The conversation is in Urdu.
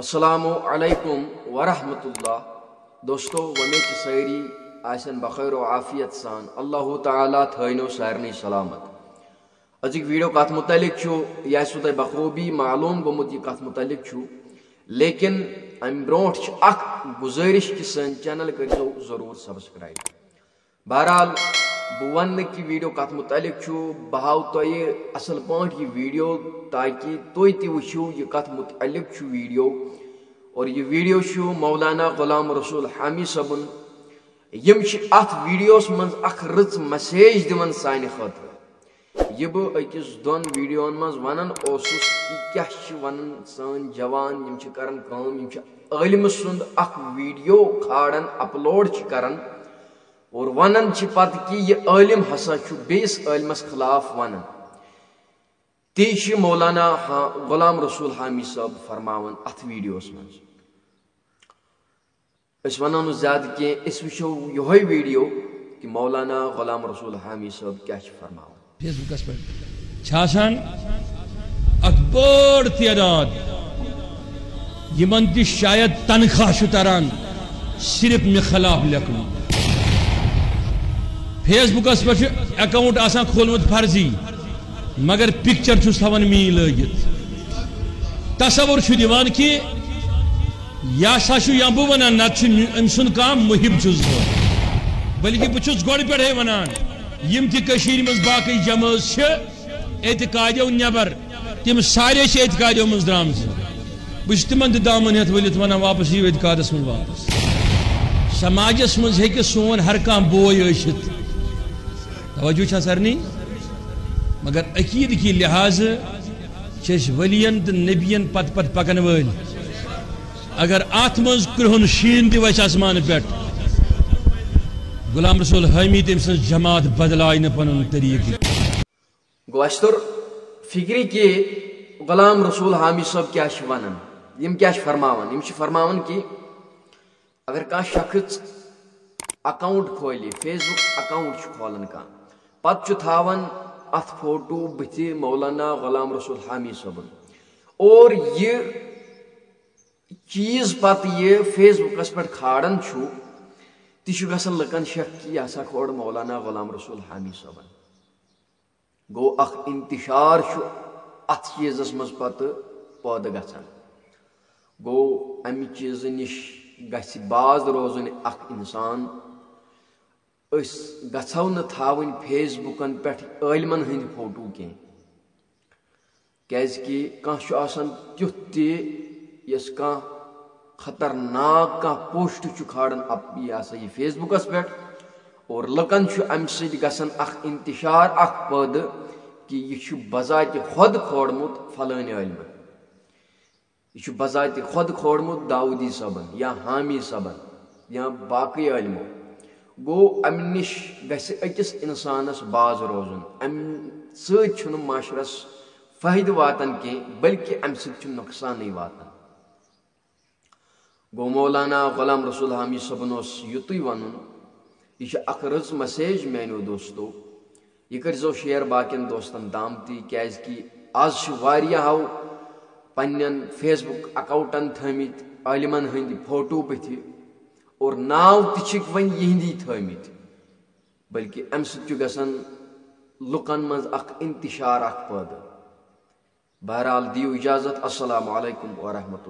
السلام علیکم ورحمۃ اللہ دوستو ومید ساری آسن بخیر و عافیت سان اللہ تعالیٰ تھینو سارنی سلامت ازک ویڈیو کت متعلق یہ سو تہ بخوبی معلوم گومت یہ کت متعلق لیکن ام برونٹ اخ گزارش کہ سن چینل کرو ضرور سبسکرائب بہرحال بہ ون کہ ویڈیو کت متعلق بہ ہاو تہ اصل پاٹ یہ ویڈیو تاکہ تھی تہ وچھو یہ کت متعلق ویڈیو اور یہ ویڈیو مولانا غلام رسول حامی صبن یم ات ویڈیوس مز اخ رچ میسیج دان سانہ خاطر یہ بہ اکس دون ویڈیون مز ونان اوسس کہ کیا ونان سان جوان یم کران کام یم عالم سند اخ ویڈیو کھاران اپلوڈ کران اور ونان پتہ کہ یہ عالم ہسا بیس عالمس خلاف ونان تی مولانا غلام رسول حامی صاحب فرماون ات ویڈیوس مز اس ونو زیادہ کی اس وچو یہ ویڈیو کہ مولانا غلام رسول حامی صاحب کیا فرماون فیس بکس پہ اک بڑ تعداد یمن تہ شاید تنخواہ تران صرف مے خلاف لکھن فیس بکس پہ اکاؤنٹ آسان کھولمت فرضی مگر پکچر چھس تھوان می لگت تصور دیوان کہ یا سا یا بہ ونان نت ام سند کام محب چھس بلکہ بہت گوڑ پہ ونان یم تہ مز باقی جماعت اعتقادیو نبر تم سارے اعتقادیو مز درام بہت تمن دامن ہتھ ولت ونان واپس یہ اعتقادس من واپس سماجس مز ہیکہ سون ہر کان بوے اشت توجہ چھا سرنی مگر عقید کی لحاظ ولین تو نبین پت پت پکن ول اگر ات مز کرہن شین تہ وس آسمان پہ غلام رسول حامی تم سن جماعت بدلائے نا پن طریقہ گو اس تر فکری کہ غلام رسول حامی صاحب کیا ونان یم کیا فرماون یم فرماون کہ اگر کان شخص اکاؤنٹ کھولی فیس بک اکاؤنٹ کھولان کان پتہ تھاون ات فوٹو بت مولانا غلام رسول حامی صبن اور یہ چیز پتہ یہ فیس بکس پہ کھاران تہ گھان لکن شک کہ یہ ہسا کھوڑ مولانا غلام رسول حامی صبن گو اخ انتشار ات چیزس مز پتہ پید گھان گو امہ چیز نش گھ باز روزن اخ انسان اس گھو نا تھاون فیس بکن پہ عالمن ہند فوٹو کی کھانا آسان تیتھ تہ یس کھانا خطرناک کھانا پوسٹ کھاران یہ سا یہ فیس بکس پہ اور لکن ام ست گھان اخ انتشار اخ پید کہ یہ بذات خود کھوڑمت فلان عالم یہ بذات خود کھوڑمت داودی صبن یا حامی صبن یا باقی عالمو گو ام نش گھس اکس انسانس باز روزن ام ست معاشرس فائدہ واتان کی بلکہ ام ست نقصان واتان گو مولانا غلام رسول حامی صبن یت ون یہ اخ رز میسیج میانو دوستو یہ کرزو شیئر باقین دوستن تام تہ آز واریاہو پنن فیس بک اکاؤنٹن تھمت عالمن ہند فوٹو بتھ اور ناو تہ ون یہندی تھمت بلکہ ام ست گھان لکن مز اخ انتشار اخ پید بہرحال دیو اجازت السلام علیکم ورحمۃ اللہ